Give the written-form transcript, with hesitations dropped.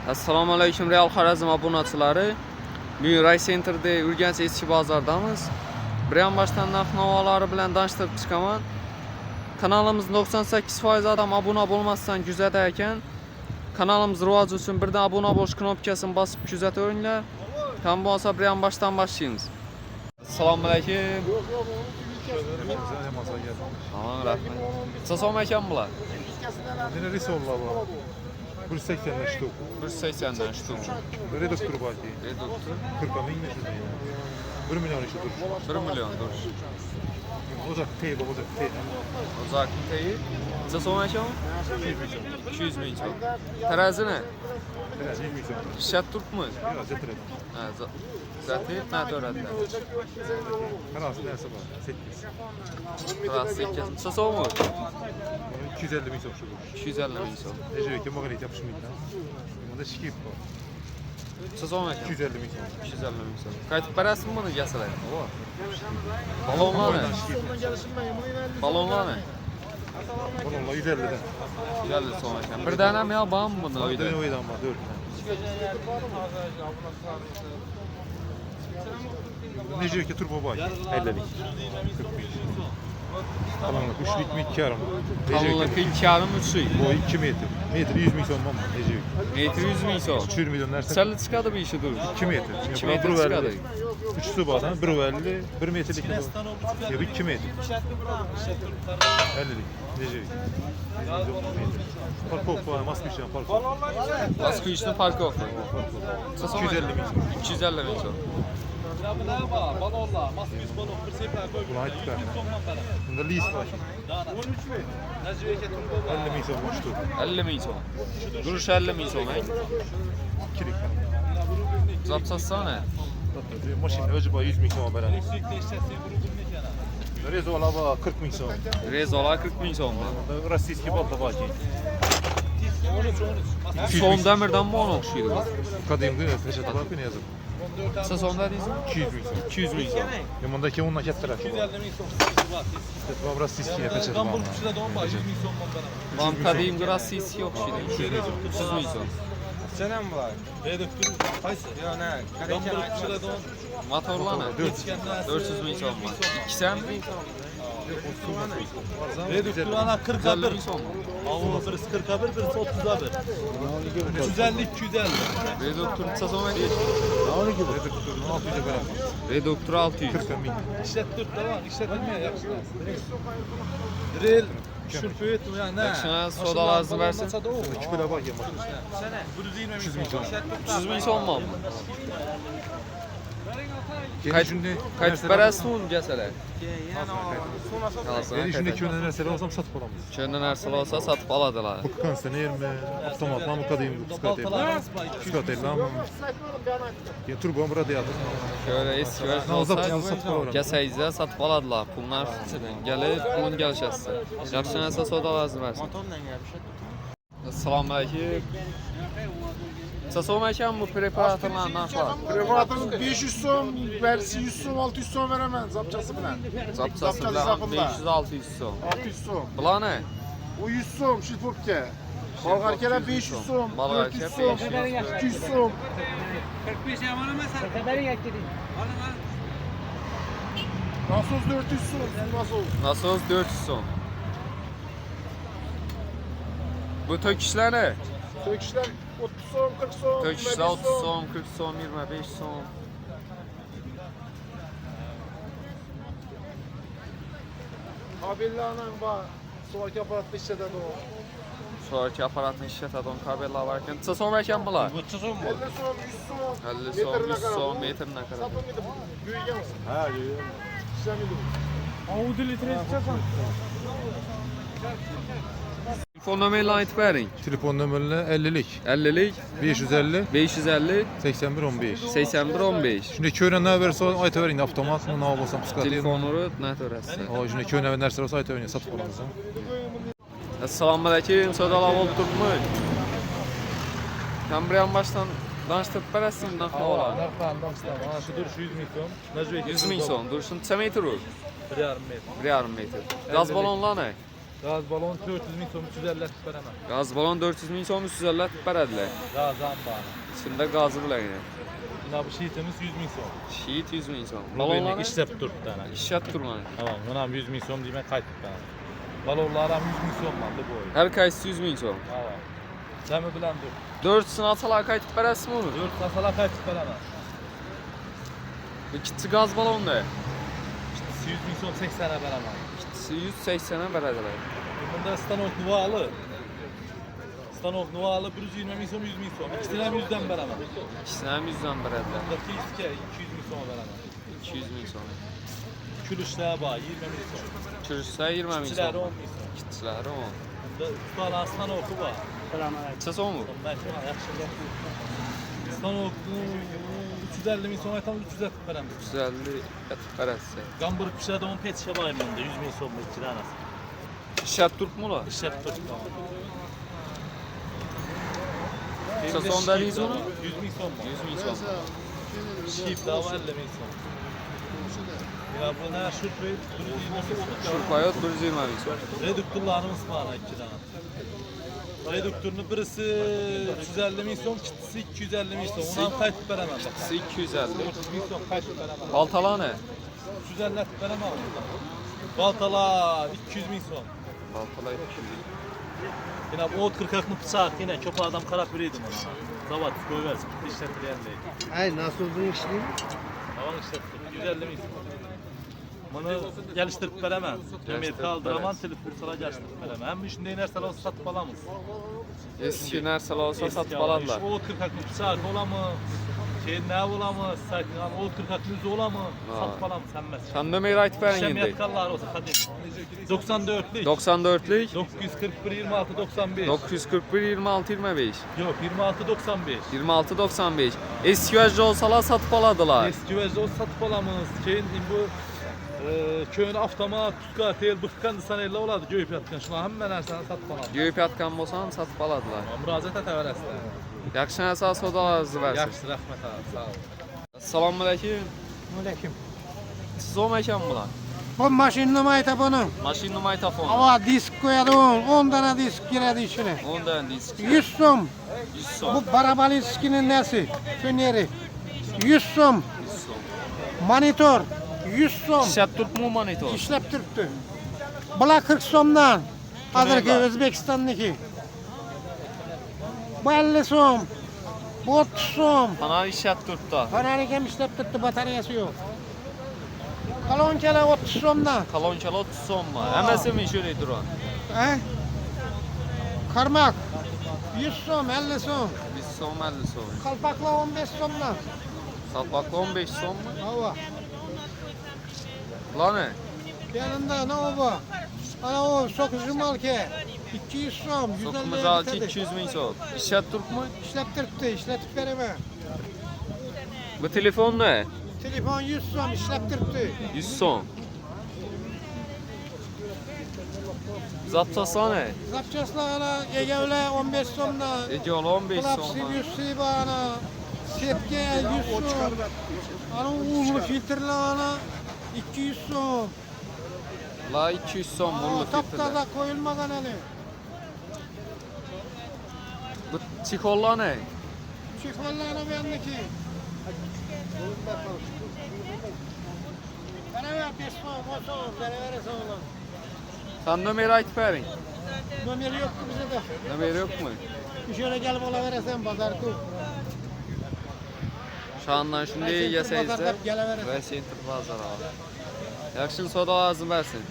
Assalomu alaykum Real Xorazm obunaçilari. Bugün Ray Center'da Urganch eski bozordamiz. Biram boshdan narx-navolari bilan tanishtirib chiqaman. Kanalimiz 98% adam abuna bo'lmasdan kuzatadi ekan. Kanalimiz rivoji uchun birdan abuna bo'lish knopkasini bosib kuzataveringlar. Tam bo'lsa biram boshdan boshlaymiz. Assalomu alaykum. Tamam, rahmat. Sasom ekan bular. Yine risollar var. 180'den ştuk. 180'den shtuk. Reduktor var ki. Reduktor 40 bin ne? 1 milyon işi dur. 1 milyon dur. Ocak tey, ocak tey. Uzaklık teyi. Sasom ekan 200 bin çok. Terazi ne? Biraz 20 milyon. Şat Türk mü? Biraz yatırım. Ha, zaten ne öğrendi? Karası neyse var. 8. Burası 8. Sasom mu? 250 bin çok şudur. 250 bin çok. Ece ki mağarayı yapışmayın lan. Bunda şikip var. Sasom ekan 250 bin çok. 250 bin çok. Qaytib berasizmi buni gasalar? Balonlar ne? Balonlar ne? Bununla 150'den. 150 so'm ekan. Bir dana ham yo bormi buni uyda? Bir oydan var 4. Ece ki turbo var. 50 bin. 40 bin. Kalınlık 3'lük mi 2 yarım? Kalınlık 2 yarım 3 Bu 2 metre. Metre 100 milyon mu? Ece. Metri 100 bin so'm. 300 milyon nerede? Səlli çıxadı bir işi dur. 2 metre. 2 metr çıxadı. 3 su bağdan 1.50, 1 metrelik ya 2 metre. 50'lik. Necəlik? Parkov var, Moskvişdən parkov. Moskvişdə park yox. 250 min. 250 bin so'm. Buna ait çıkar. Bunda lis var. 50 min son boştu. 50 bin so'm. Duruş 50 bin so'm. 2'lik. Zapsatsa ne? Maşin özü var 100 min son veren. Rezo alaba 40 min son. Rezolar 40 bin so'm. Rossiyski bal da var ki. Son demirden mi ona oxşuydu? Kadıyım değil mi? Peşete bakın ne yazıp. Sasom da deyirsən? 200 min son. 200 bin so'm. Yamandaki onunla kettiler. 250 min son. Bu Rossiyski peşete var. Vam kadim Rossiyski oxşuydu. 200 bin so'm. Senem var. Reduktor. Yo ne? Kareken Motorlar ne? 400 bin so'm var. İkisi mi? Reduktor ana 40'a 150 1. bin so'm. Avlu birisi 40'a 1, birisi 30'a 1. 350 250. Reduktor sasom ne? Reduktorun 600'e veren. Reduktor 600. 40 min. İşlettirip de var. İşletilmeye yakışlar. Drill. Şürpüt ya ne? Yakışına soda lazım versin. 2 kilo var ya. 300 min son. 300 bin so'm mu? Qaytib berasizmi uni gasalar? Yani şunu 2 yönden nerseler olsam satıp alamayız. Kendi narsalar olsa satıp aladılar. Bu kansener mi? Otomat mı? Kadıyım psikoteyim. Psikoteyim mi? Ya turbo mu radyatör? Şöyle eski versiyon Nazap olsa satıp alamayız. gasayizdə satıb aladılar. Bunlar gəlib pulun gəlişəsi. Yaxşı nəsə soda lazım versin. Assalamu alaykum. Sasom ekan bu preparatlarla narxlar. Preparatın 500 so'm, versi 100 so'm, 600 so'm veremem zapçası bilen. Zapçası bilan 500-600 so'm. 600 so'm. Bular ne? O 100 so'm şilpopke. Balgarkeler 500 so'm, Balgarke 400 so'm, 200 so'm. 45 yamanı mesela. Kadarı yakdedi. Nasos 400 so'm, nasos. Nasos 400 so'm. Bu töküşlər ne? Söküşler 30 so'm, 40 so'm, Töküşlər 30 so'm, 40 so'm, 25 so'm. Kabellerle var. Sonraki aparatta işleten o. Sonraki aparatını işlətədən kabellər varkən. Sasom ekan bular. 50 so'm, 100 so'm. 50 so'm, 100 so'm, metrinə qarab. Satılmıydı bu. Büyüyen misin? Ha, yiyor. İşlemiydi bu. Audi litresi çakan. Telefon nömrəni aytıb verin. Telefon nömrəli 50'lik. 50'lik 550 550 81 15. 81 15. Şimdi köyden ne verse ayta verin avtomat mı ne olsam psikoteyim. Telefonu nə törəsə. O şimdi köyden nerse olsa ayta verin satıp alamız. Assalamu alaykum. Sodalar olub turmuş. Kambriyan başdan danışdırıb berəsin narxı olar. Narxlarından istemem. Ha şu dur şu 100 min son. 100 min so'm. Dursun neçə metr olur? 1,5 metr. 1,5 metr. Gaz balonlar nə? Gaz balon 400 min so'm 350 lek beraman. Gaz balon 400 ming so'm 350 tip beradilar. Gazam bana. İçinde gazı bilan yani. Buna bu şiitimiz 100 min so'm. Şiit 100 ming so'm. Balonlar Balonlar işlep turibdi ana. işlep turman. Tamam, buna 100 min so'm deyman qaytib beraman. Balonlar ham 100 min so'm bo'ldi bu o'yin. Her kaysi 100 ming so'm. Tamam. Jami bilan 4'sini atsalar qaytib berasizmi uni? 4 tasalar qaytib beraman. İkincisi gaz balon ne? 100 min so'm 80 a beraman. İkincisi 180'e beradilar. Bunda stanok nuvalı. Stanok nuvalı 120 min so'm 100 min so'm. İkisini ham 100'den beraman. İkisini hem 100'den beradilar. Bunda fiske 200 min so'm beraman. 200 ming so'm. Külüşler var 20 min so'm. Çürüşse 20 ming İkisiler so'm. 10 min so'm. İkisileri 10. Bunda ustalar stanoku var. İkisi 10 mu? Ben şuna yaxshi. Stanok 350 min so'm aytamiz 300 beraman. 350 etib berasiz. Gambur pişirdi 10 pet şaba bunda 100 min so'm ikki danasi. İşlep turibmi ular? İşlep turibdi. İkisi 10 deriz uni? 100 min so'm. 100 ming so'm. Şif da 50 min so'm. Ya bu ne şurpayı Şurpayot 120 ming so'm. Reduktorlarımız var iki tane. Reduktörünün birisi 350 min so'm, ikisi 250 min so'm. Ondan qaytib beraman. İkisi 250. 400 min so'm qaytib beraman. Baltalar ne? 350 qaytib beraman. Baltalar 200 min so'm. Baltalar 200. Yine bu ot 40 aklı bıçak yine çok adam karap biriydim ona. Zavat koyversin işletilen değil. Ay nasıl olduğunu işleyeyim? Tamam işlettim 150 min so'm. Bunu geliştirip veremem. Ömer kaldıraman telefon sana geliştirip veremem. Hem şimdi inersen olsa satıp alamız. Eski narsalar olsa satıb alarlar. O 40 aklı bıçak ola mı? Ne ola mı? Sakın o 40 aklı ola mı? Satıp alamız hemmez. Sen nömrəyi aytıb bərin Şem indi. yatkallar olsa kadim. 94'lük. 94'lük 941 26 95. 941 26 25. Yok 26 95. 26 95. Eski vəcdə olsalar satıb aladılar. Eski vezde olsa satıp alamız. Şeyin bu köyün avtomat, tutka, tel, bıfkan sanayla oladı göyüp yatkan. Şuna hemen her sene satıp alamız. Göyüb yatqan bolsan satıb aladılar. Müracaat et everesler. Yaxşı nəsə sodalarınızı versin. Yaxşı rahmet abi sağ ol. Assalamu alaykum. Aleyküm. Siz o məkan bular? Bu maşın numarayı bunun. Maşin numay telefon. Hava disk koyadı 10 tane disk giredi içine. 10 dənə disk. 100 so'm. 100 so'm. Bu barabalinskinin nesi? Feneri. 100 so'm. 100 so'm. Monitör. 100 so'm. İşlep turibmi monitor? İşlep turibdi. Bular 40 so'mdan. Hozirgi Kimlar? O'zbekistonniki. Bu 50 so'm. Bu 30 so'm. Ana işlep turibdi. Panalik ham ishlab turibdi, batareyasi yo'q. Kolonkalar 30 so'mdan. Kolonkalar 30 so'mmi? Hammasimi shunday turadi. Ha? Qarmoq 100 so'm, 50 so'm. 100 so'm, 50 so'm. Qalpoqlar 15 so'mdan. Salpaqlar 15 so'mmi? Hava. Bular ne? Yanında ne o bu? Ana o sokucu malke. 200 so'm, 150 Sokumuz alçı bitadi. 200 ming so'm. İşlep turibmi? İşlab turibdi, ishlatib beraman. Bu telefon ne? Telefon 100 so'm ishlab turibdi. 100 so'm. Zapçası ne? Zapchastlar ana egavlar 15 so'mdan. Egal 15 Klapsi so'm. 100 so'm ana. Sepga 100 so'm. Ana uğurlu filtrlar ana 200 so'm. La 200 so'm mullu filtrler. Taptaza koyulmagan hali. Bu çikollar ne? Çikollarını bendeki. Bana ver 5 so'm, 10 so'm, bana verirsen ulan. Sen nömrəyi aytıb bərin. Nömeri yok ki bize de. Nömrə yoxmu? Şöyle gelip ola verirsen pazar ku. Şu andan şunday Center yasayızlar. bazarda gələverəsiz. Və Center bazar abi. Yaxşı soda lazım versin.